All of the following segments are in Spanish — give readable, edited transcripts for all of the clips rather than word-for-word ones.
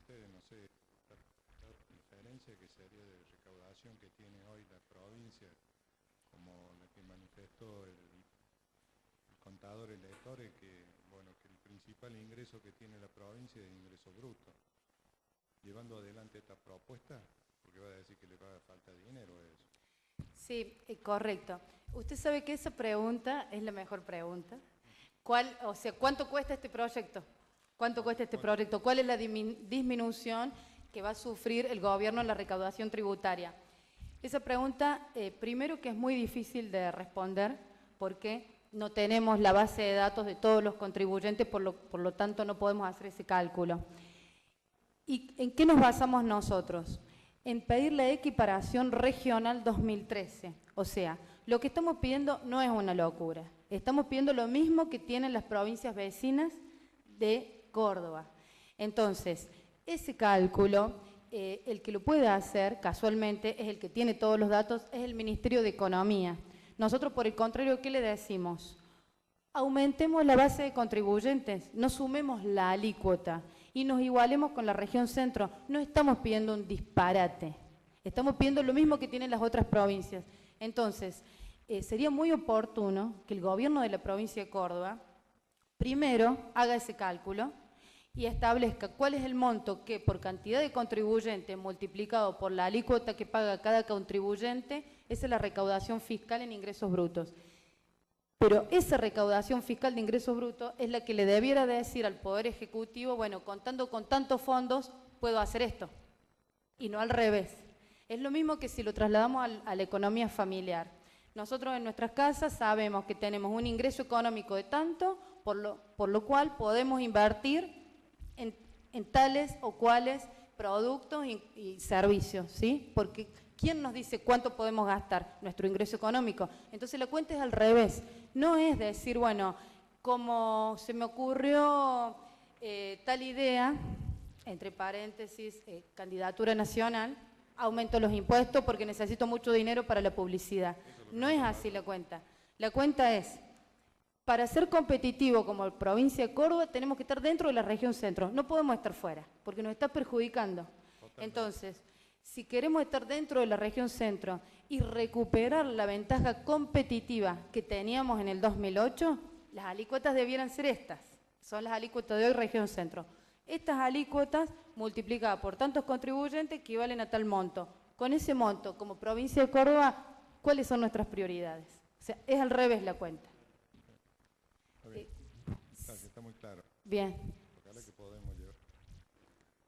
ustedes, no sé, la diferencia que sería de recaudación que tiene hoy la provincia, como la que manifestó el contador electores, que, bueno, que el principal ingreso que tiene la provincia es ingreso bruto. Llevando adelante esta propuesta, porque va a decir que le va a falta dinero a eso. Sí, correcto. Usted sabe que esa pregunta es la mejor pregunta. O sea, ¿cuánto cuesta este proyecto? ¿Cuánto cuesta este proyecto? ¿Cuál es la disminución que va a sufrir el gobierno en la recaudación tributaria? Esa pregunta, primero que es muy difícil de responder porque no tenemos la base de datos de todos los contribuyentes, por lo tanto no podemos hacer ese cálculo. ¿Y en qué nos basamos nosotros? En pedir la equiparación regional 2013. O sea, lo que estamos pidiendo no es una locura. Estamos pidiendo lo mismo que tienen las provincias vecinas de Córdoba. Entonces, ese cálculo, el que lo puede hacer casualmente es el que tiene todos los datos, es el Ministerio de Economía. Nosotros, por el contrario, ¿qué le decimos? Aumentemos la base de contribuyentes, no sumemos la alícuota y nos igualemos con la región centro. No estamos pidiendo un disparate, estamos pidiendo lo mismo que tienen las otras provincias. Entonces, sería muy oportuno que el gobierno de la provincia de Córdoba primero haga ese cálculo y establezca cuál es el monto que por cantidad de contribuyentes multiplicado por la alícuota que paga cada contribuyente, esa es la recaudación fiscal en ingresos brutos. Pero esa recaudación fiscal de ingresos brutos es la que le debiera decir al Poder Ejecutivo, bueno, contando con tantos fondos, puedo hacer esto. Y no al revés. Es lo mismo que si lo trasladamos a la economía familiar. Nosotros en nuestras casas sabemos que tenemos un ingreso económico de tanto, por lo cual podemos invertir en tales o cuales productos y servicios, ¿sí? Porque ¿quién nos dice cuánto podemos gastar? Nuestro ingreso económico. Entonces la cuenta es al revés. No es decir, bueno, como se me ocurrió tal idea, entre paréntesis, candidatura nacional, aumento los impuestos porque necesito mucho dinero para la publicidad. No es así la cuenta. La cuenta es, para ser competitivo como provincia de Córdoba, tenemos que estar dentro de la región centro. No podemos estar fuera, porque nos está perjudicando. Totalmente. Entonces, si queremos estar dentro de la región centro y recuperar la ventaja competitiva que teníamos en el 2008, las alícuotas debieran ser estas. Son las alícuotas de hoy región centro. Estas alícuotas multiplicadas por tantos contribuyentes equivalen a tal monto. Con ese monto, como provincia de Córdoba, ¿cuáles son nuestras prioridades? O sea, es al revés la cuenta. Está bien. Está muy claro. Bien. Ojalá que podemos llevar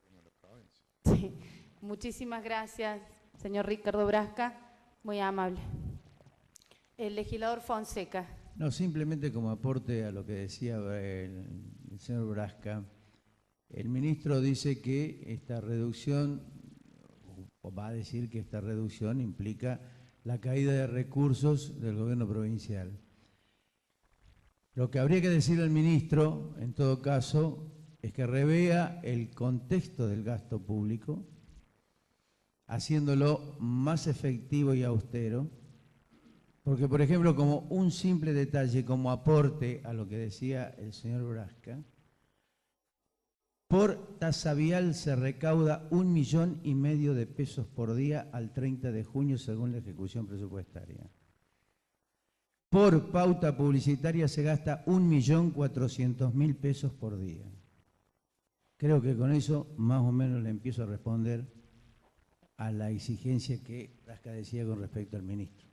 a la provincia. Sí. Muchísimas gracias, señor Ricardo Brasca, muy amable. El legislador Fonseca. No, simplemente como aporte a lo que decía el señor Brasca, el ministro dice que esta reducción, o va a decir que esta reducción implica la caída de recursos del gobierno provincial. Lo que habría que decirle al ministro, en todo caso, es que revea el contexto del gasto público, haciéndolo más efectivo y austero, porque, por ejemplo, como un simple detalle, como aporte a lo que decía el señor Brasca, por tasa vial se recauda 1,5 millones de pesos por día al 30 de junio según la ejecución presupuestaria. Por pauta publicitaria se gasta 1.400.000 pesos por día. Creo que con eso más o menos le empiezo a responder a la exigencia que Brasca decía con respecto al ministro.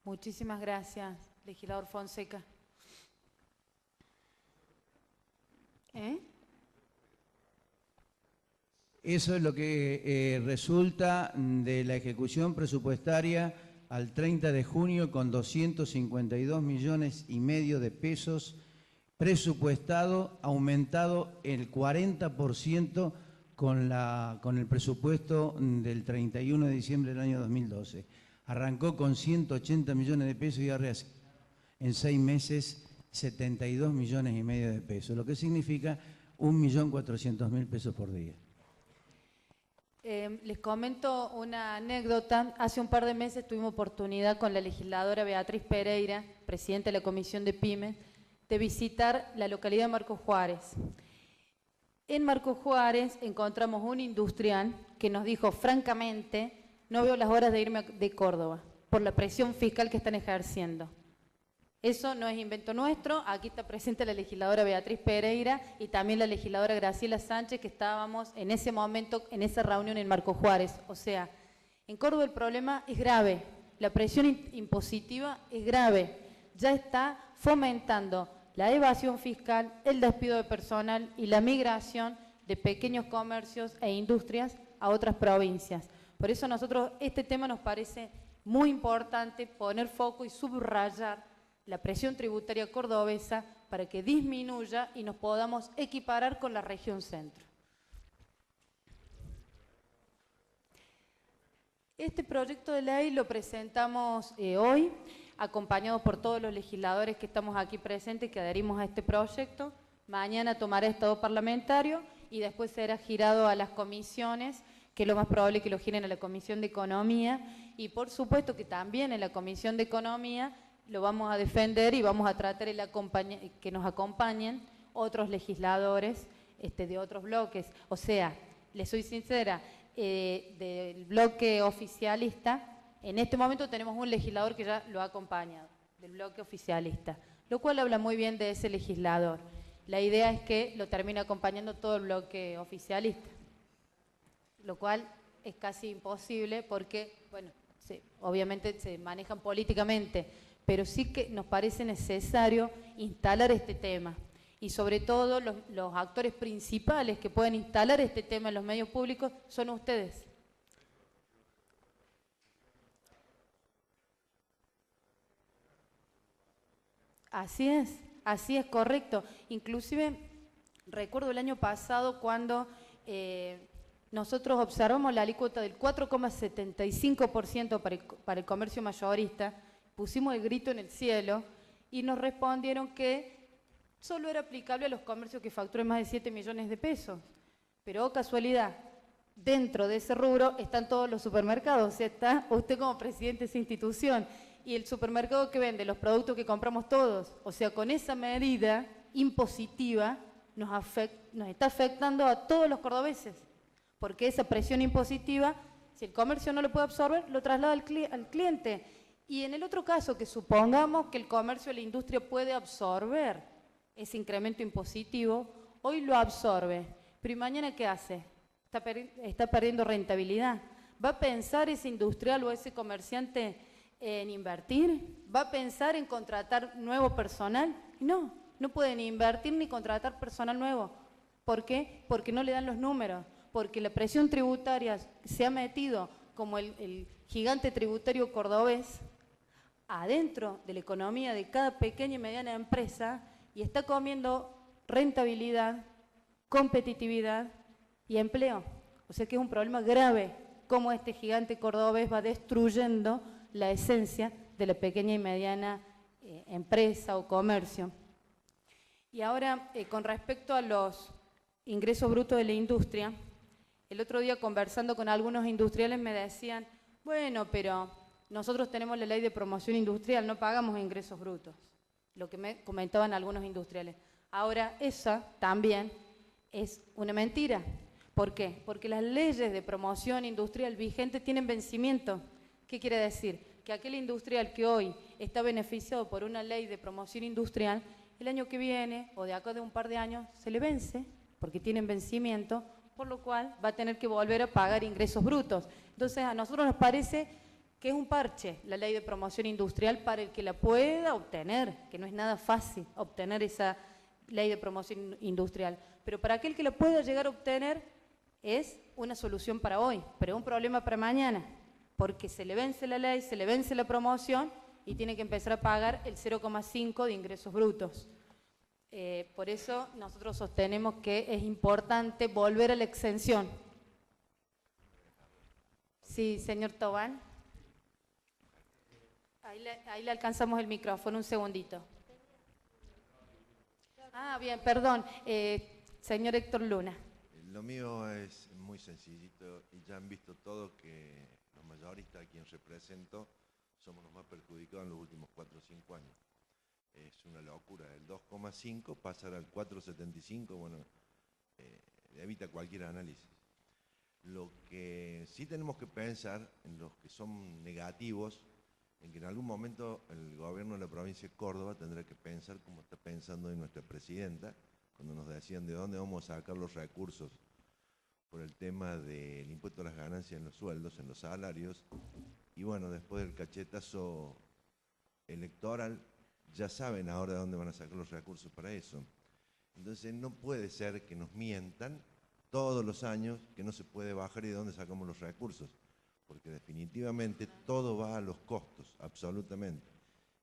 Muchísimas gracias, legislador Fonseca. Eso es lo que resulta de la ejecución presupuestaria al 30 de junio con 252,5 millones de pesos presupuestado, aumentado el 40% con el presupuesto del 31 de diciembre del año 2012. Arrancó con 180 millones de pesos y ahora en 6 meses 72,5 millones de pesos, lo que significa 1.400.000 pesos por día. Les comento una anécdota. Hace un par de meses tuvimos oportunidad con la legisladora Beatriz Pereira, presidenta de la Comisión de Pymes, de visitar la localidad de Marcos Juárez. En Marco Juárez encontramos un industrial que nos dijo francamente, no veo las horas de irme de Córdoba por la presión fiscal que están ejerciendo. Eso no es invento nuestro, aquí está presente la legisladora Beatriz Pereira y también la legisladora Graciela Sánchez, que estábamos en ese momento, en esa reunión en Marco Juárez. O sea, en Córdoba el problema es grave, la presión impositiva es grave, ya está fomentando la evasión fiscal, el despido de personal y la migración de pequeños comercios e industrias a otras provincias. Por eso a nosotros este tema nos parece muy importante poner foco y subrayar la presión tributaria cordobesa para que disminuya y nos podamos equiparar con la región centro. Este proyecto de ley lo presentamos hoy, acompañados por todos los legisladores que estamos aquí presentes, que adherimos a este proyecto. Mañana tomará estado parlamentario y después será girado a las comisiones, que es lo más probable que lo giren a la Comisión de Economía, y por supuesto que también en la Comisión de Economía lo vamos a defender y vamos a tratar que nos acompañen otros legisladores de otros bloques. O sea, les soy sincera, del bloque oficialista, en este momento tenemos un legislador que ya lo ha acompañado, del bloque oficialista, lo cual habla muy bien de ese legislador. La idea es que lo termine acompañando todo el bloque oficialista, lo cual es casi imposible porque, bueno, obviamente se manejan políticamente, pero sí que nos parece necesario instalar este tema. Y sobre todo los actores principales que pueden instalar este tema en los medios públicos son ustedes. Así es correcto. Inclusive, recuerdo el año pasado cuando nosotros observamos la alícuota del 4,75% para el comercio mayorista, pusimos el grito en el cielo y nos respondieron que solo era aplicable a los comercios que facturen más de 7 millones de pesos. Pero, oh casualidad, dentro de ese rubro están todos los supermercados, o sea, está usted como presidente de esa institución, y el supermercado que vende los productos que compramos todos. O sea, con esa medida impositiva nos está afectando a todos los cordobeses, porque esa presión impositiva, si el comercio no lo puede absorber, lo traslada al cliente. Y en el otro caso, que supongamos que el comercio o la industria puede absorber ese incremento impositivo, hoy lo absorbe, pero ¿y mañana qué hace? Está perdiendo rentabilidad. ¿Va a pensar ese industrial o ese comerciante en invertir? ¿Va a pensar en contratar nuevo personal? No, no puede ni invertir ni contratar personal nuevo. ¿Por qué? Porque no le dan los números, porque la presión tributaria se ha metido como el gigante tributario cordobés adentro de la economía de cada pequeña y mediana empresa y está comiendo rentabilidad, competitividad y empleo. O sea que es un problema grave cómo este gigante cordobés va destruyendo la esencia de la pequeña y mediana empresa o comercio. Y ahora, con respecto a los ingresos brutos de la industria, el otro día conversando con algunos industriales me decían, bueno, pero nosotros tenemos la ley de promoción industrial, no pagamos ingresos brutos, lo que me comentaban algunos industriales. Ahora, esa también es una mentira. ¿Por qué? Porque las leyes de promoción industrial vigentes tienen vencimiento. ¿Qué quiere decir? Que aquel industrial que hoy está beneficiado por una ley de promoción industrial, el año que viene o de acá de un par de años se le vence, porque tienen vencimiento, por lo cual va a tener que volver a pagar ingresos brutos. Entonces, a nosotros nos parece que es un parche la ley de promoción industrial para el que la pueda obtener, que no es nada fácil obtener esa ley de promoción industrial, pero para aquel que la pueda llegar a obtener es una solución para hoy, pero es un problema para mañana, porque se le vence la ley, se le vence la promoción y tiene que empezar a pagar el 0,5 de ingresos brutos. Por eso nosotros sostenemos que es importante volver a la exención. Sí, señor Tobán. Ahí le alcanzamos el micrófono, un segundito. Ah, bien, perdón. Señor Héctor Luna. Lo mío es muy sencillito y ya han visto todos que los mayoristas a quien represento somos los más perjudicados en los últimos 4 o 5 años. Es una locura, el 2,5 pasar al 4,75, bueno, evita cualquier análisis. Lo que sí tenemos que pensar en los que son negativos, en que en algún momento el gobierno de la provincia de Córdoba tendrá que pensar como está pensando hoy nuestra presidenta, cuando nos decían de dónde vamos a sacar los recursos por el tema del impuesto a las ganancias en los sueldos, en los salarios, y bueno, después del cachetazo electoral, ya saben ahora de dónde van a sacar los recursos para eso. Entonces no puede ser que nos mientan todos los años que no se puede bajar y de dónde sacamos los recursos, porque definitivamente todo va a los costos, absolutamente.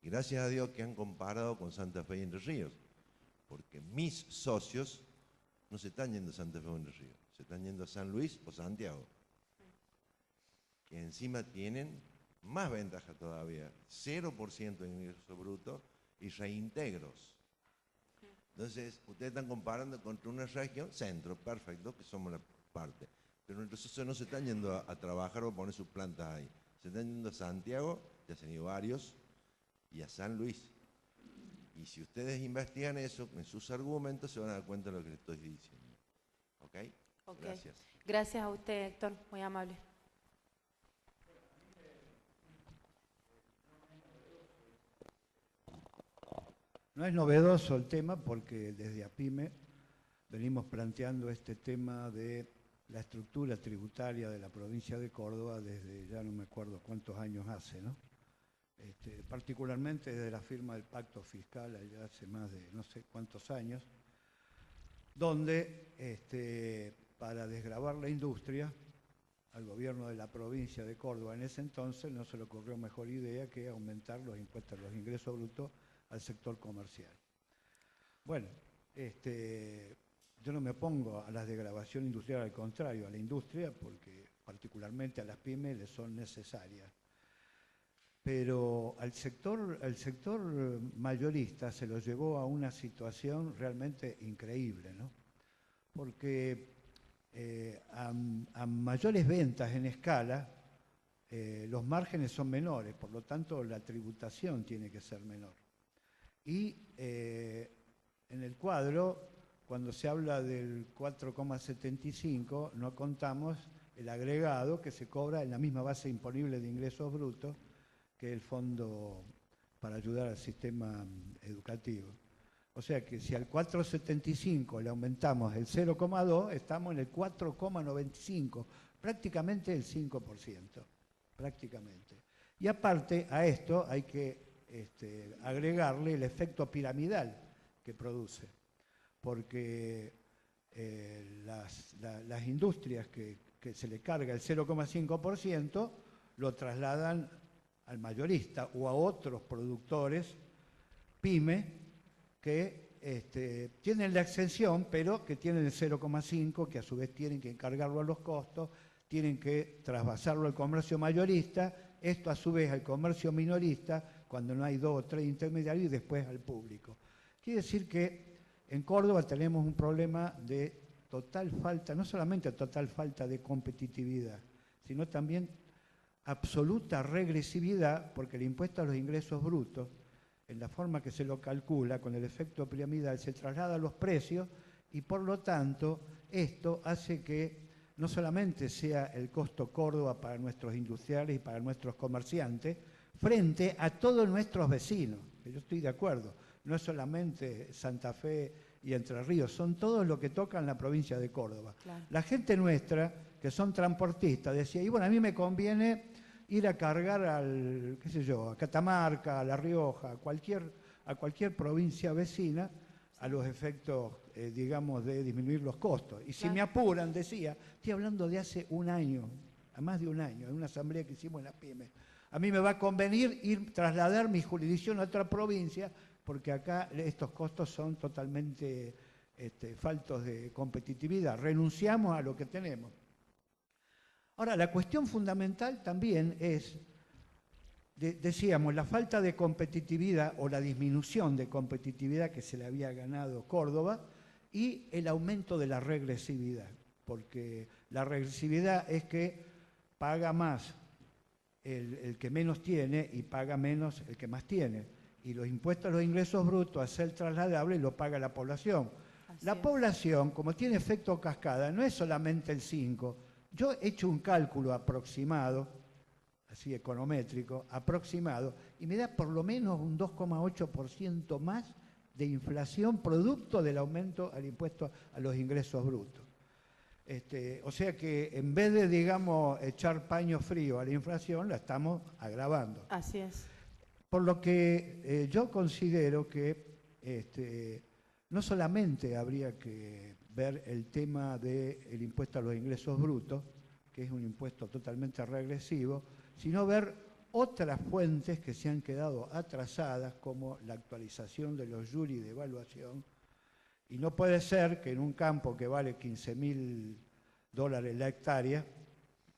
Y gracias a Dios que han comparado con Santa Fe y Entre Ríos, porque mis socios no se están yendo a Santa Fe o Entre Ríos, se están yendo a San Luis o Santiago, que encima tienen más ventaja todavía, 0% de ingreso bruto y reintegros. Entonces, ustedes están comparando contra una región, centro, perfecto, que somos la parte. Pero nuestros socios no se están yendo a trabajar o a poner sus plantas ahí. Se están yendo a Santiago, ya se han ido varios, y a San Luis. Y si ustedes investigan eso, en sus argumentos se van a dar cuenta de lo que les estoy diciendo. ¿Ok? Ok. Gracias. Gracias a usted, Héctor, muy amable. No es novedoso el tema porque desde APIME venimos planteando este tema de la estructura tributaria de la provincia de Córdoba desde ya no me acuerdo cuántos años hace, ¿no? Particularmente desde la firma del pacto fiscal allá hace más de no sé cuántos años, donde para desgravar la industria, al gobierno de la provincia de Córdoba en ese entonces no se le ocurrió mejor idea que aumentar los impuestos, los ingresos brutos al sector comercial. Bueno, yo no me opongo a la desgravación industrial, al contrario, a la industria, porque particularmente a las pymes les son necesarias. Pero al sector mayorista se lo llevó a una situación realmente increíble, ¿no? Porque a mayores ventas en escala, los márgenes son menores, por lo tanto la tributación tiene que ser menor. Y en el cuadro, cuando se habla del 4,75, no contamos el agregado que se cobra en la misma base imponible de ingresos brutos que el Fondo para ayudar al sistema educativo. O sea que si al 4,75 le aumentamos el 0,2, estamos en el 4,95, prácticamente el 5%, prácticamente. Y aparte a esto hay que agregarle el efecto piramidal que produce, porque las industrias que se le carga el 0,5% lo trasladan al mayorista o a otros productores, pyme, que tienen la exención, pero que tienen el 0,5, que a su vez tienen que encargarlo a los costos, tienen que trasvasarlo al comercio mayorista, esto a su vez al comercio minorista, cuando no hay 2 o 3 intermediarios, y después al público. Quiere decir que en Córdoba tenemos un problema de total falta, no solamente total falta de competitividad, sino también absoluta regresividad, porque el impuesto a los ingresos brutos, en la forma que se lo calcula, con el efecto piramidal, se traslada a los precios y por lo tanto esto hace que no solamente sea el costo Córdoba para nuestros industriales y para nuestros comerciantes, frente a todos nuestros vecinos, que yo estoy de acuerdo, no es solamente Santa Fe y Entre Ríos, son todos los que tocan la provincia de Córdoba. Claro. La gente nuestra, que son transportistas, decía, y bueno, a mí me conviene ir a cargar al, qué sé yo, a Catamarca, a La Rioja, a cualquier provincia vecina, a los efectos, digamos, de disminuir los costos. Y si me apuran, decía, estoy hablando de hace un año, a más de un año, en una asamblea que hicimos en la PYME, a mí me va a convenir trasladar mi jurisdicción a otra provincia, porque acá estos costos son totalmente faltos de competitividad. Renunciamos a lo que tenemos. Ahora, la cuestión fundamental también es, decíamos, la falta de competitividad o la disminución de competitividad que se le había ganado Córdoba y el aumento de la regresividad, porque la regresividad es que paga más el que menos tiene y paga menos el que más tiene. Y los impuestos a los ingresos brutos, a ser trasladables, lo paga la población. Así La es. población, como tiene efecto cascada, no es solamente el 5. Yo he hecho un cálculo aproximado, así econométrico, aproximado, y me da por lo menos un 2,8% más de inflación producto del aumento al impuesto a los ingresos brutos. O sea que en vez de, digamos, echar paño frío a la inflación, la estamos agravando. Así es. Por lo que yo considero que no solamente habría que ver el tema del impuesto a los ingresos brutos, que es un impuesto totalmente regresivo, sino ver otras fuentes que se han quedado atrasadas, como la actualización de los jury de evaluación. Y no puede ser que en un campo que vale $15.000 la hectárea,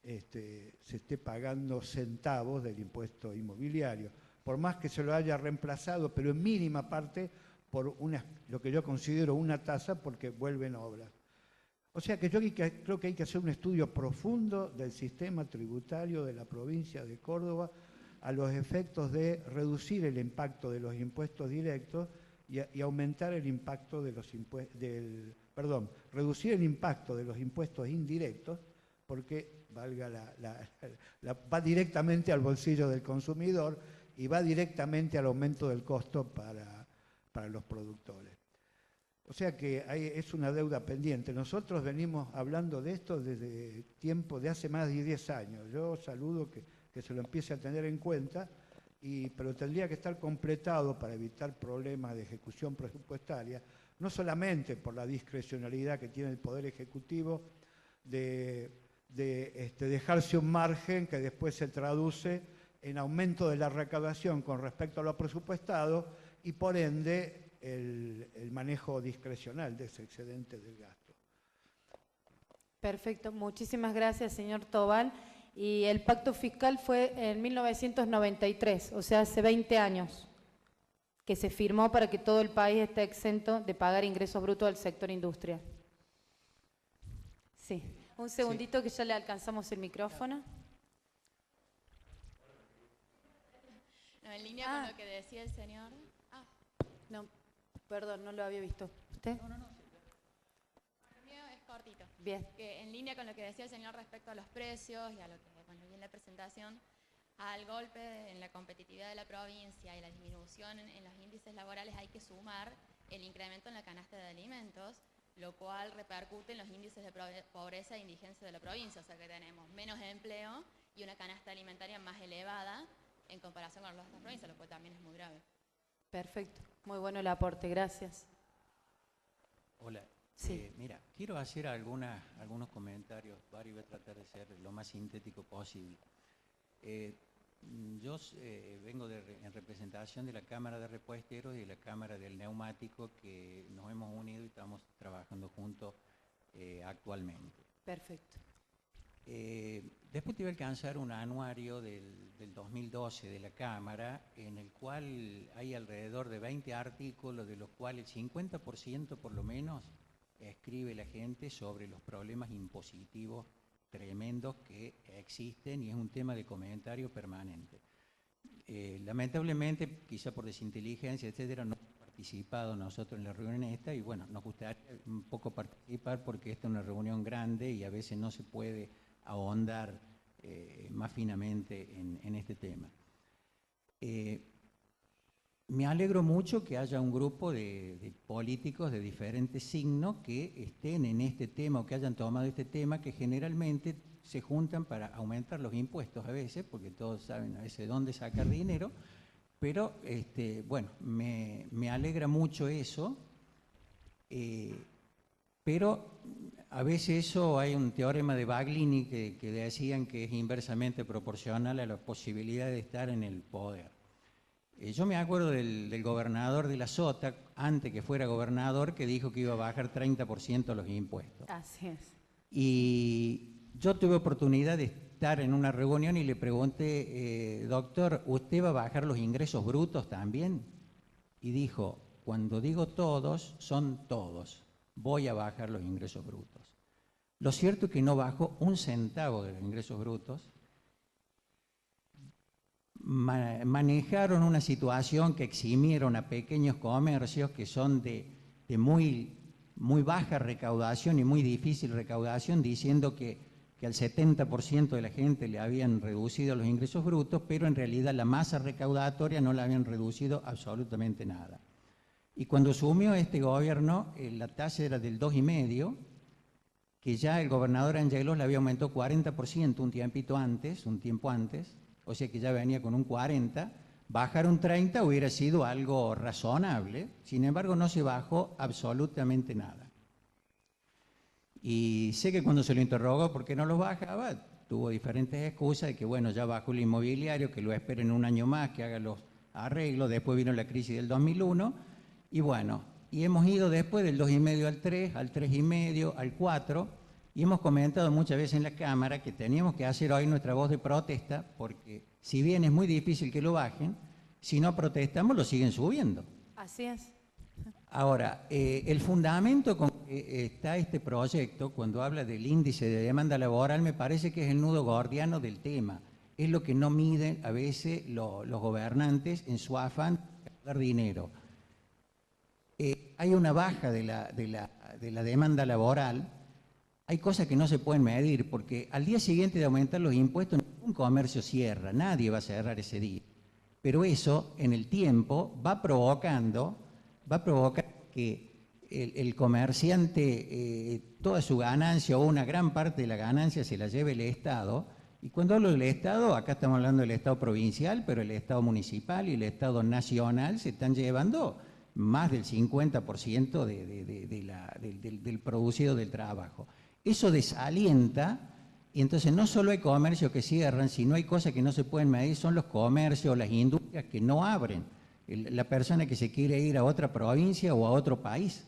se esté pagando centavos del impuesto inmobiliario, por más que se lo haya reemplazado, pero en mínima parte por lo que yo considero una tasa porque vuelven obras. O sea que yo creo que hay que hacer un estudio profundo del sistema tributario de la provincia de Córdoba a los efectos de reducir el impacto de los impuestos directos y aumentar el impacto de los reducir el impacto de los impuestos indirectos, porque va directamente al bolsillo del consumidor y va directamente al aumento del costo para los productores. O sea que es una deuda pendiente. Nosotros venimos hablando de esto desde tiempo de hace más de 10 años. Yo saludo que se lo empiece a tener en cuenta, pero tendría que estar completado para evitar problemas de ejecución presupuestaria, no solamente por la discrecionalidad que tiene el Poder Ejecutivo de dejarse un margen que después se traduce en aumento de la recaudación con respecto a lo presupuestado y por ende el manejo discrecional de ese excedente del gasto. Perfecto, muchísimas gracias, señor Tobal. Y el pacto fiscal fue en 1993, o sea, hace 20 años, que se firmó para que todo el país esté exento de pagar ingresos brutos al sector industrial. Sí, un segundito que ya le alcanzamos el micrófono. No, en línea con lo que decía el señor. No, perdón, no lo había visto. ¿Usted? El mío es cortito. Bien. Que en línea con lo que decía el señor respecto a los precios y a lo que cuando vi en la presentación, al golpe en la competitividad de la provincia y la disminución en los índices laborales hay que sumar el incremento en la canasta de alimentos, lo cual repercute en los índices de pobreza e indigencia de la provincia, o sea que tenemos menos empleo y una canasta alimentaria más elevada en comparación con las otras provincias, lo cual también es muy grave. Perfecto, muy bueno el aporte, gracias. Hola. Sí. Mira, quiero hacer algunos comentarios, voy a tratar de ser lo más sintético posible. Yo vengo en representación de la Cámara de Repuesteros y de la Cámara del Neumático, que nos hemos unido y estamos trabajando juntos actualmente. Perfecto. Después te voy a alcanzar un anuario del 2012 de la Cámara, en el cual hay alrededor de 20 artículos, de los cuales el 50% por lo menos escribe la gente sobre los problemas impositivos tremendos que existen y es un tema de comentario permanente. Lamentablemente, quizá por desinteligencia, etcétera, no hemos participado nosotros en la reunión esta y bueno, nos gustaría un poco participar porque esta es una reunión grande y a veces no se puede ahondar más finamente en este tema. Me alegro mucho que haya un grupo de políticos de diferentes signos que estén en este tema o que hayan tomado este tema, que generalmente se juntan para aumentar los impuestos a veces, porque todos saben a veces de dónde sacar dinero, pero bueno, me alegra mucho eso, pero a veces eso hay un teorema de Baglini que decían que es inversamente proporcional a la posibilidad de estar en el poder. Yo me acuerdo del gobernador de la Sota, antes que fuera gobernador, que dijo que iba a bajar 30% los impuestos. Así es. Y yo tuve oportunidad de estar en una reunión y le pregunté, doctor, ¿usted va a bajar los ingresos brutos también? Y dijo, cuando digo todos, son todos. Voy a bajar los ingresos brutos. Lo cierto es que no bajó un centavo de los ingresos brutos. Manejaron una situación que eximieron a pequeños comercios que son de muy muy baja recaudación y muy difícil recaudación, diciendo que al 70% de la gente le habían reducido los ingresos brutos, pero en realidad la masa recaudatoria no la habían reducido absolutamente nada. Y cuando asumió este gobierno, la tasa era del 2,5%, que ya el gobernador Angelos le había aumentado 40% un tiempo antes, o sea que ya venía con un 40%, bajar un 30% hubiera sido algo razonable, sin embargo no se bajó absolutamente nada. Y sé que cuando se lo interrogó por qué no los bajaba, tuvo diferentes excusas de que bueno, ya bajó el inmobiliario, que lo esperen un año más, que haga los arreglos, después vino la crisis del 2001, y bueno, y hemos ido después del 2,5 al 3, al 3,5, al 4, y hemos comentado muchas veces en la Cámara que teníamos que hacer hoy nuestra voz de protesta, porque si bien es muy difícil que lo bajen, si no protestamos lo siguen subiendo. Así es. Ahora, el fundamento con que está este proyecto, cuando habla del índice de demanda laboral, me parece que es el nudo gordiano del tema. Es lo que no miden a veces los gobernantes en su afán de dar dinero. Hay una baja de la demanda laboral, hay cosas que no se pueden medir, porque al día siguiente de aumentar los impuestos, ningún comercio cierra, nadie va a cerrar ese día. Pero eso, en el tiempo, va a provocar que el comerciante toda su ganancia o una gran parte de la ganancia se la lleve el Estado. Y cuando hablo del Estado, acá estamos hablando del Estado provincial, pero el Estado municipal y el Estado nacional se están llevando más del 50% del producido del trabajo. Eso desalienta, y entonces no solo hay comercios que cierran, sino hay cosas que no se pueden medir, son los comercios, las industrias que no abren. La persona que se quiere ir a otra provincia o a otro país.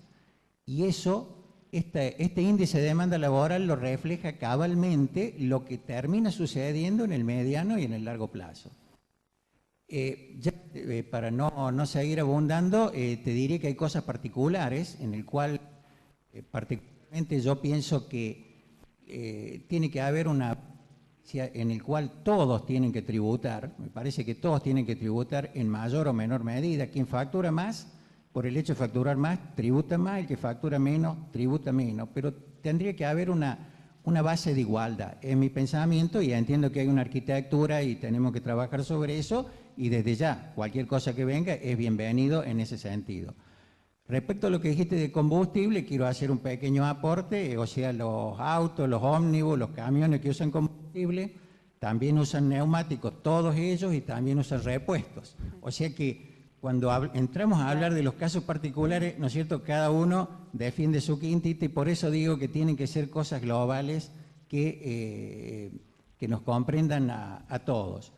Y eso, este índice de demanda laboral lo refleja cabalmente lo que termina sucediendo en el mediano y en el largo plazo. Para no seguir abundando, te diré que hay cosas particulares en el cual, particularmente yo pienso que tiene que haber en el cual todos tienen que tributar. Me parece que todos tienen que tributar en mayor o menor medida. Quien factura más, por el hecho de facturar más, tributa más, el que factura menos, tributa menos. Pero tendría que haber una base de igualdad. Es mi pensamiento y entiendo que hay una arquitectura y tenemos que trabajar sobre eso, y desde ya, cualquier cosa que venga es bienvenido en ese sentido. Respecto a lo que dijiste de combustible, quiero hacer un pequeño aporte, o sea, los autos, los ómnibus, los camiones que usan combustible, también usan neumáticos, todos ellos, y también usan repuestos. O sea que cuando entramos a hablar de los casos particulares, ¿no es cierto?, cada uno defiende su quintita, y por eso digo que tienen que ser cosas globales que nos comprendan a todos.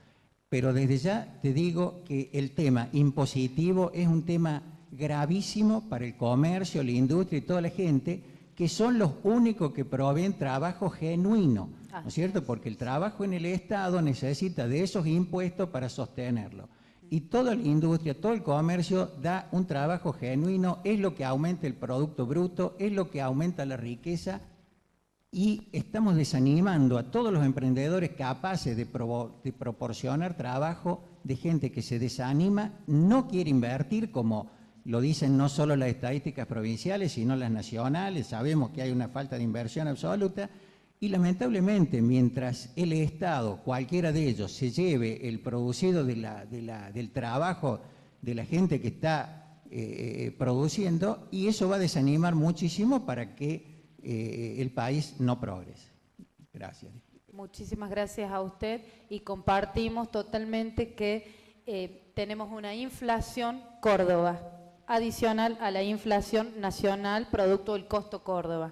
Pero desde ya te digo que el tema impositivo es un tema gravísimo para el comercio, la industria y toda la gente, que son los únicos que proveen trabajo genuino, ¿no es cierto? Porque el trabajo en el Estado necesita de esos impuestos para sostenerlo. Y toda la industria, todo el comercio da un trabajo genuino, es lo que aumenta el Producto Bruto, es lo que aumenta la riqueza, y estamos desanimando a todos los emprendedores capaces de proporcionar trabajo, de gente que se desanima, no quiere invertir, como lo dicen no solo las estadísticas provinciales, sino las nacionales. Sabemos que hay una falta de inversión absoluta, y lamentablemente mientras el Estado, cualquiera de ellos, se lleve el producido del trabajo de la gente que está produciendo, y eso va a desanimar muchísimo para que el país no progrese. Gracias. Muchísimas gracias a usted, y compartimos totalmente que tenemos una inflación Córdoba adicional a la inflación nacional producto del costo Córdoba.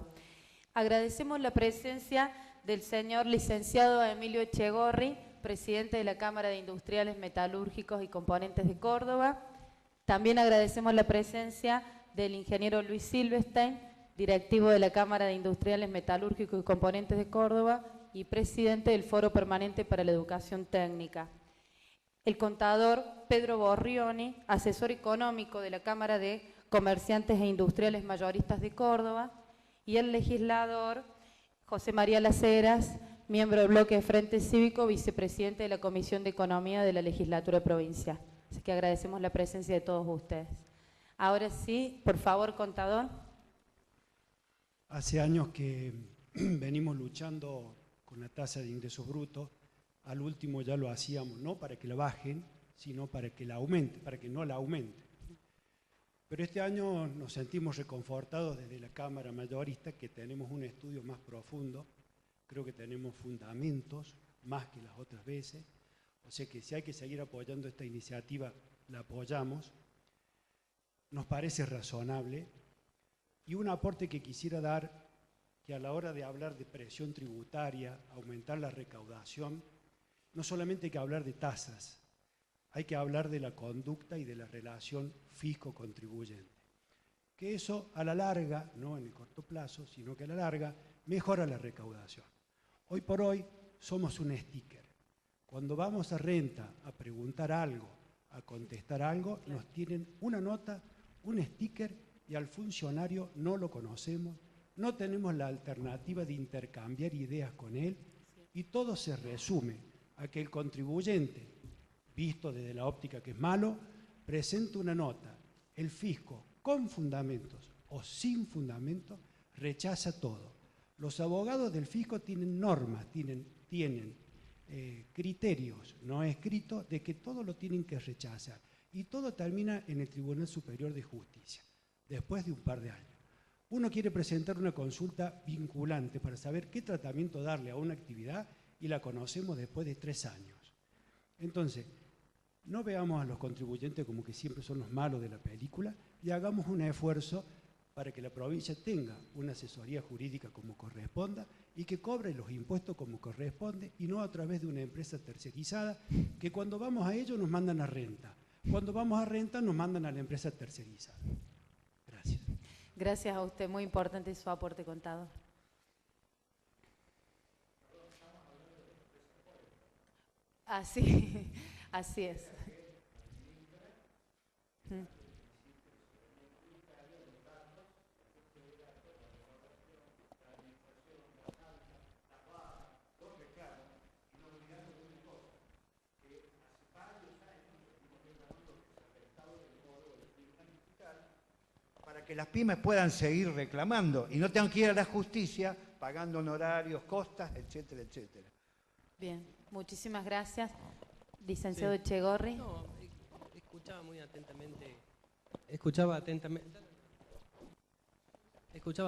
Agradecemos la presencia del señor licenciado Emilio Echegorri, presidente de la Cámara de Industriales Metalúrgicos y Componentes de Córdoba. También agradecemos la presencia del ingeniero Luis Silvestein, directivo de la Cámara de Industriales Metalúrgicos y Componentes de Córdoba y presidente del Foro Permanente para la Educación Técnica. El contador Pedro Borrioni, asesor económico de la Cámara de Comerciantes e Industriales Mayoristas de Córdoba, y el legislador José María Las Heras, miembro del bloque de Frente Cívico, vicepresidente de la Comisión de Economía de la Legislatura Provincial. Así que agradecemos la presencia de todos ustedes. Ahora sí, por favor, contador. Hace años que venimos luchando con la tasa de ingresos brutos. Al último ya lo hacíamos, no para que la bajen, sino para que la aumente, para que no la aumente. Pero este año nos sentimos reconfortados desde la Cámara Mayorista que tenemos un estudio más profundo, creo que tenemos fundamentos más que las otras veces, o sea que si hay que seguir apoyando esta iniciativa, la apoyamos, nos parece razonable. Y un aporte que quisiera dar, que a la hora de hablar de presión tributaria, aumentar la recaudación, no solamente hay que hablar de tasas, hay que hablar de la conducta y de la relación fisco-contribuyente. Que eso a la larga, no en el corto plazo, sino que a la larga, mejora la recaudación. Hoy por hoy somos un sticker. Cuando vamos a renta a preguntar algo, a contestar algo, nos tienen una nota, un sticker y al funcionario no lo conocemos, no tenemos la alternativa de intercambiar ideas con él y todo se resume a que el contribuyente, visto desde la óptica que es malo, presenta una nota, el fisco con fundamentos o sin fundamentos rechaza todo. Los abogados del fisco tienen normas, tienen criterios no escritos de que todo lo tienen que rechazar y todo termina en el Tribunal Superior de Justicia, después de un par de años. Uno quiere presentar una consulta vinculante para saber qué tratamiento darle a una actividad y la conocemos después de 3 años. Entonces, no veamos a los contribuyentes como que siempre son los malos de la película y hagamos un esfuerzo para que la provincia tenga una asesoría jurídica como corresponda y que cobre los impuestos como corresponde y no a través de una empresa tercerizada que cuando vamos a ellos nos mandan a renta. Cuando vamos a renta nos mandan a la empresa tercerizada. Gracias. Gracias a usted, muy importante su aporte, contador. Así, así es. Para que las pymes puedan seguir reclamando y no tengan que ir a la justicia pagando honorarios, costas, etcétera, etcétera. Bien, muchísimas gracias. Licenciado Sí. Echegorri. No, escuchaba muy atentamente. Escuchaba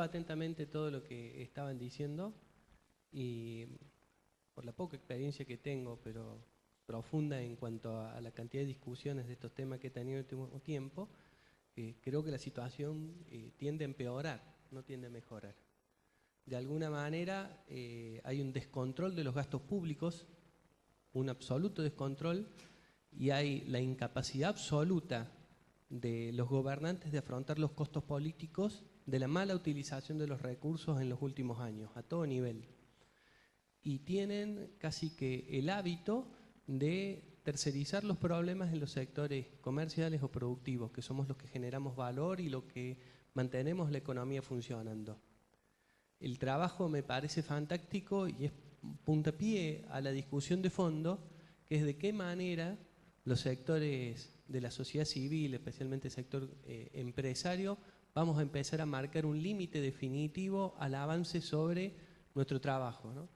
atentamente todo lo que estaban diciendo y por la poca experiencia que tengo, pero profunda en cuanto a la cantidad de discusiones de estos temas que he tenido en el último tiempo, creo que la situación tiende a empeorar, no tiende a mejorar. De alguna manera hay un descontrol de los gastos públicos, un absoluto descontrol, y hay la incapacidad absoluta de los gobernantes de afrontar los costos políticos de la mala utilización de los recursos en los últimos años, a todo nivel. Y tienen casi que el hábito de tercerizar los problemas en los sectores comerciales o productivos, que somos los que generamos valor y los que mantenemos la economía funcionando. El trabajo me parece fantástico y es puntapié a la discusión de fondo, que es de qué manera los sectores de la sociedad civil, especialmente el sector empresario, vamos a empezar a marcar un límite definitivo al avance sobre nuestro trabajo, ¿no?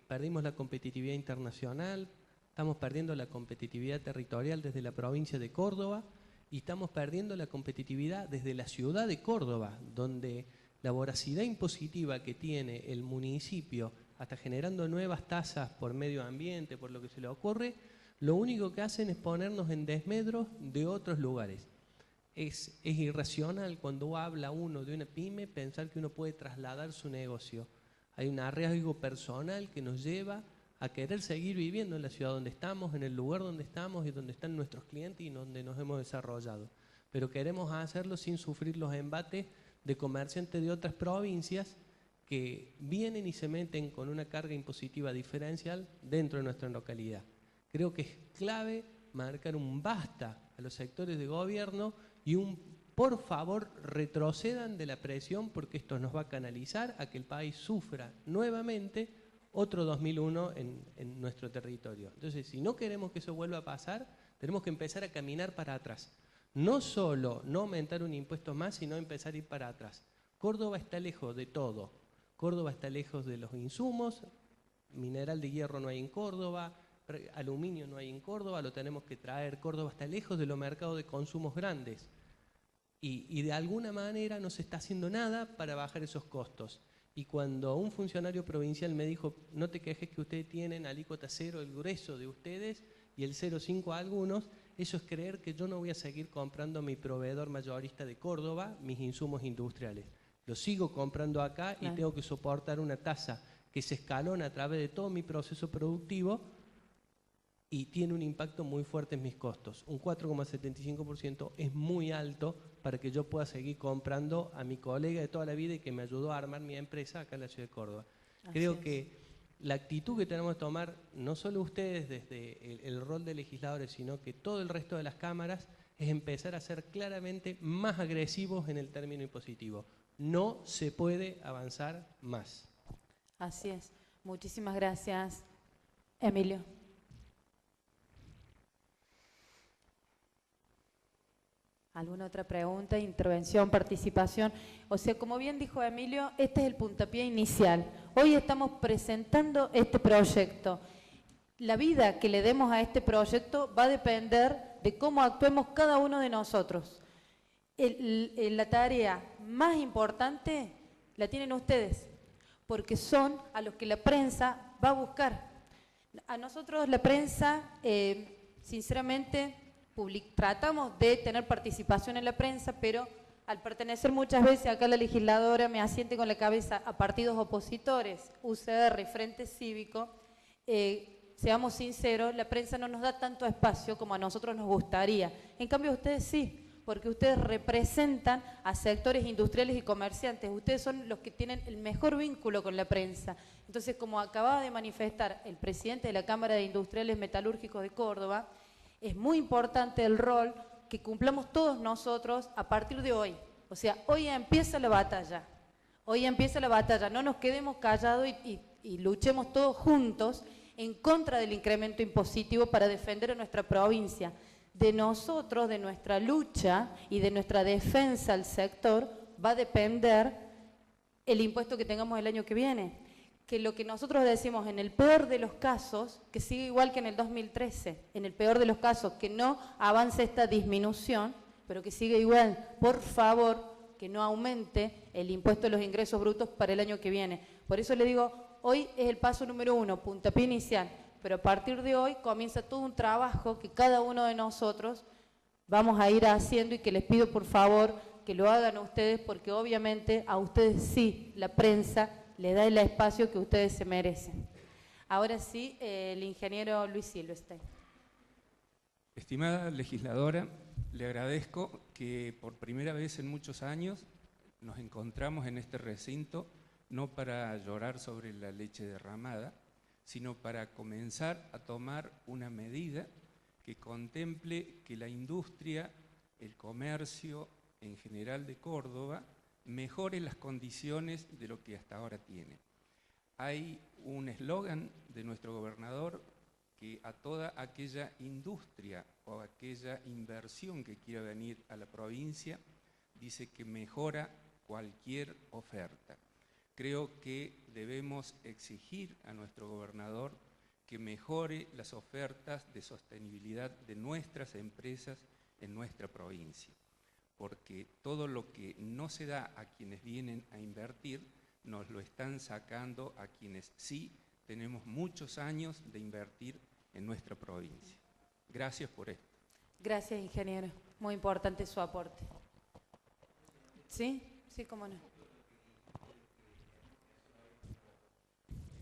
Perdimos la competitividad internacional, estamos perdiendo la competitividad territorial desde la provincia de Córdoba y estamos perdiendo la competitividad desde la ciudad de Córdoba, donde la voracidad impositiva que tiene el municipio, hasta generando nuevas tasas por medio ambiente, por lo que se le ocurre, lo único que hacen es ponernos en desmedro de otros lugares. Es irracional cuando habla uno de una pyme pensar que uno puede trasladar su negocio. Hay un arriesgo personal que nos lleva a querer seguir viviendo en la ciudad donde estamos, en el lugar donde estamos y donde están nuestros clientes y donde nos hemos desarrollado. Pero queremos hacerlo sin sufrir los embates de comerciantes de otras provincias que vienen y se meten con una carga impositiva diferencial dentro de nuestra localidad. Creo que es clave marcar un basta a los sectores de gobierno y un por favor retrocedan de la presión porque esto nos va a canalizar a que el país sufra nuevamente otro 2001 en nuestro territorio. Entonces, si no queremos que eso vuelva a pasar, tenemos que empezar a caminar para atrás. No solo no aumentar un impuesto más, sino empezar a ir para atrás. Córdoba está lejos de todo. Córdoba está lejos de los insumos, mineral de hierro no hay en Córdoba, aluminio no hay en Córdoba, lo tenemos que traer. Córdoba está lejos de los mercados de consumos grandes. Y de alguna manera no se está haciendo nada para bajar esos costos. Y cuando un funcionario provincial me dijo, no te quejes que ustedes tienen alícuota cero el grueso de ustedes y el 0,5 a algunos, eso es creer que yo no voy a seguir comprando a mi proveedor mayorista de Córdoba mis insumos industriales. Los sigo comprando acá y tengo que soportar una tasa que se escalona a través de todo mi proceso productivo y tiene un impacto muy fuerte en mis costos. Un 4,75% es muy alto para que yo pueda seguir comprando a mi colega de toda la vida y que me ayudó a armar mi empresa acá en la ciudad de Córdoba. Creo que la actitud que tenemos que tomar, no solo ustedes desde el rol de legisladores, sino que todo el resto de las cámaras, es empezar a ser claramente más agresivos en el término impositivo. No se puede avanzar más. Así es. Muchísimas gracias. Emilio. ¿Alguna otra pregunta, intervención, participación? O sea, como bien dijo Emilio, este es el puntapié inicial. Hoy estamos presentando este proyecto. La vida que le demos a este proyecto va a depender de cómo actuemos cada uno de nosotros. La tarea más importante la tienen ustedes, porque son a los que la prensa va a buscar. A nosotros la prensa, sinceramente, tratamos de tener participación en la prensa, pero al pertenecer muchas veces acá la legisladora me asiente con la cabeza a partidos opositores, UCR y Frente Cívico, seamos sinceros, la prensa no nos da tanto espacio como a nosotros nos gustaría. En cambio ustedes sí, porque ustedes representan a sectores industriales y comerciantes, ustedes son los que tienen el mejor vínculo con la prensa. Entonces, como acababa de manifestar el presidente de la Cámara de Industriales Metalúrgicos de Córdoba, es muy importante el rol que cumplamos todos nosotros a partir de hoy. O sea, hoy empieza la batalla. Hoy empieza la batalla. No nos quedemos callados y luchemos todos juntos en contra del incremento impositivo para defender a nuestra provincia. De nosotros, de nuestra lucha y de nuestra defensa al sector, va a depender el impuesto que tengamos el año que viene. Que lo que nosotros decimos en el peor de los casos, que siga igual que en el 2013, en el peor de los casos, que no avance esta disminución, pero que siga igual, por favor, que no aumente el impuesto de los ingresos brutos para el año que viene. Por eso le digo, hoy es el paso número 1, puntapié inicial, pero a partir de hoy comienza todo un trabajo que cada uno de nosotros vamos a ir haciendo y que les pido por favor que lo hagan ustedes, porque obviamente a ustedes sí, la prensa, le da el espacio que ustedes se merecen. Ahora sí, el ingeniero Luis Silvestein. Estimada legisladora, le agradezco que por primera vez en muchos años nos encontramos en este recinto, no para llorar sobre la leche derramada, sino para comenzar a tomar una medida que contemple que la industria, el comercio en general de Córdoba, mejore las condiciones de lo que hasta ahora tiene. Hay un eslogan de nuestro gobernador que a toda aquella industria o aquella inversión que quiera venir a la provincia, dice que mejora cualquier oferta. Creo que debemos exigir a nuestro gobernador que mejore las ofertas de sostenibilidad de nuestras empresas en nuestra provincia, porque todo lo que no se da a quienes vienen a invertir, nos lo están sacando a quienes sí tenemos muchos años de invertir en nuestra provincia. Gracias por esto. Gracias, ingeniero. Muy importante su aporte. ¿Sí? Sí, cómo no.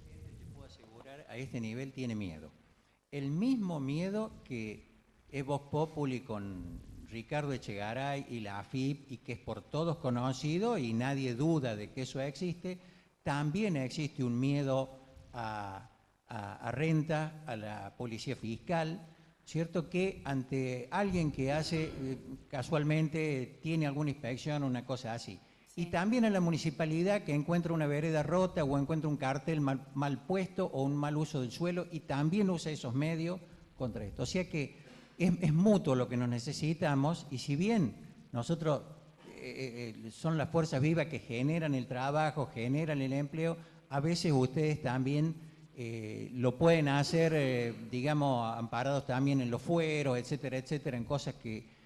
Te puedo asegurar, a este nivel tiene miedo. El mismo miedo que es Vox Populi con Ricardo Echegaray y la AFIP, y que es por todos conocido y nadie duda de que eso existe, también existe un miedo a renta, a la policía fiscal, ¿cierto? Que ante alguien que hace, casualmente tiene alguna inspección o una cosa así. Sí. Y también a la municipalidad que encuentra una vereda rota o encuentra un cartel mal puesto o un mal uso del suelo y también usa esos medios contra esto. O sea que es mutuo lo que nos necesitamos, y si bien nosotros son las fuerzas vivas que generan el trabajo, generan el empleo. A veces ustedes también lo pueden hacer, digamos, amparados también en los fueros, etcétera, etcétera, en cosas que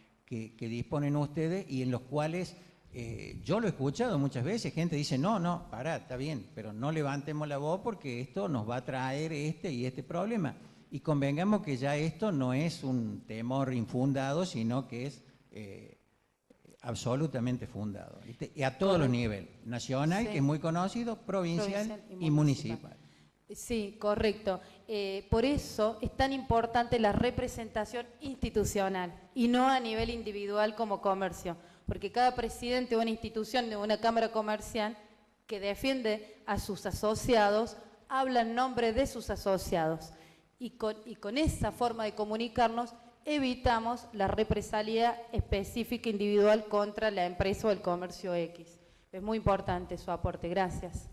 disponen ustedes y en los cuales yo lo he escuchado muchas veces, gente dice, no, pará, está bien, pero no levantemos la voz porque esto nos va a traer este y este problema. Y convengamos que ya esto no es un temor infundado, sino que es absolutamente fundado. ¿Viste? Y a todos los niveles, nacional, sí, que es muy conocido, provincial y municipal. Sí, correcto. Por eso es tan importante la representación institucional y no a nivel individual como comercio, porque cada presidente de una institución, de una cámara comercial que defiende a sus asociados, habla en nombre de sus asociados. Y con esa forma de comunicarnos evitamos la represalia específica individual contra la empresa o el comercio X. Es muy importante su aporte. Gracias.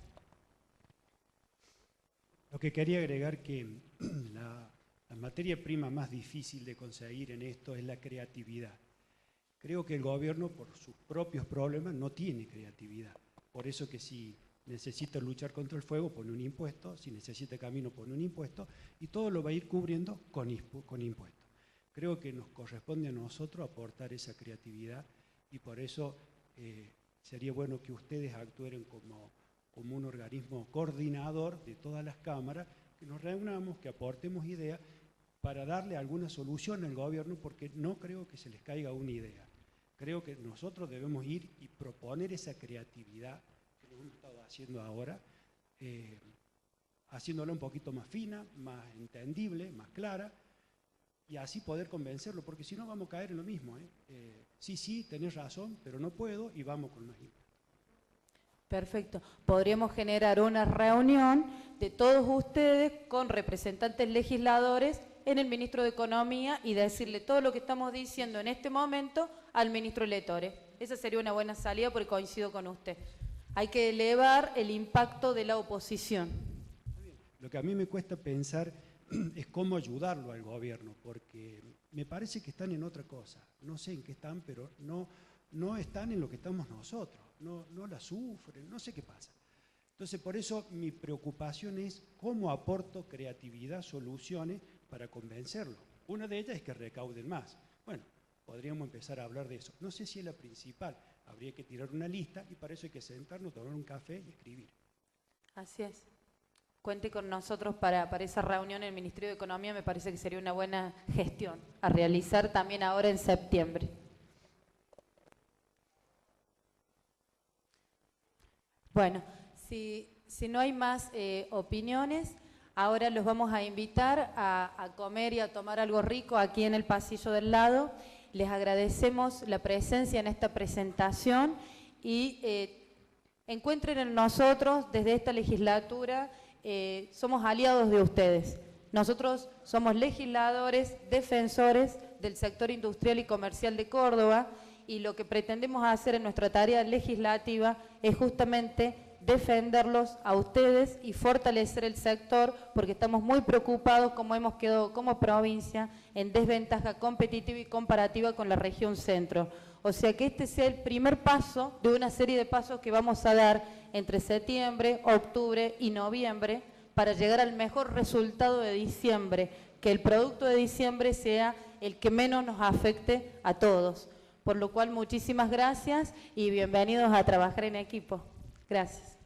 Lo que quería agregar que la materia prima más difícil de conseguir en esto es la creatividad. Creo que el gobierno, por sus propios problemas, no tiene creatividad. Por eso que si necesita luchar contra el fuego, pone un impuesto, si necesita camino, pone un impuesto, y todo lo va a ir cubriendo con impuestos. Creo que nos corresponde a nosotros aportar esa creatividad y por eso sería bueno que ustedes actúen como un organismo coordinador de todas las cámaras, que nos reunamos, que aportemos ideas para darle alguna solución al gobierno, porque no creo que se les caiga una idea. Creo que nosotros debemos ir y proponer esa creatividad que lo hemos estado haciendo ahora, haciéndola un poquito más fina, más entendible, más clara, y así poder convencerlo, porque si no vamos a caer en lo mismo. Sí, tenés razón, pero no puedo, y vamos con los impuestos. Perfecto. Podríamos generar una reunión de todos ustedes con representantes legisladores en el ministro de Economía y decirle todo lo que estamos diciendo en este momento al ministro Letore. Esa sería una buena salida porque coincido con usted. Hay que elevar el impacto de la oposición. Lo que a mí me cuesta pensar es cómo ayudarlo al gobierno, porque me parece que están en otra cosa. No sé en qué están, pero no están en lo que estamos nosotros. No la sufren, no sé qué pasa. Entonces, por eso mi preocupación es cómo aporto creatividad, soluciones para convencerlo. Una de ellas es que recauden más. Bueno, podríamos empezar a hablar de eso. No sé si es la principal, habría que tirar una lista y para eso hay que sentarnos, tomar un café y escribir. Así es. Cuente con nosotros para esa reunión en el Ministerio de Economía, me parece que sería una buena gestión a realizar también ahora en septiembre. Bueno, si no hay más opiniones, ahora los vamos a invitar a comer y a tomar algo rico aquí en el pasillo del lado. Les agradecemos la presencia en esta presentación y encuentren en nosotros desde esta legislatura, somos aliados de ustedes. Nosotros somos legisladores, defensores del sector industrial y comercial de Córdoba y lo que pretendemos hacer en nuestra tarea legislativa es justamente defenderlos a ustedes y fortalecer el sector porque estamos muy preocupados como hemos quedado como provincia en desventaja competitiva y comparativa con la región centro. O sea que este sea el primer paso de una serie de pasos que vamos a dar entre septiembre, octubre y noviembre para llegar al mejor resultado de diciembre, que el producto de diciembre sea el que menos nos afecte a todos. Por lo cual, muchísimas gracias y bienvenidos a trabajar en equipo. Gracias.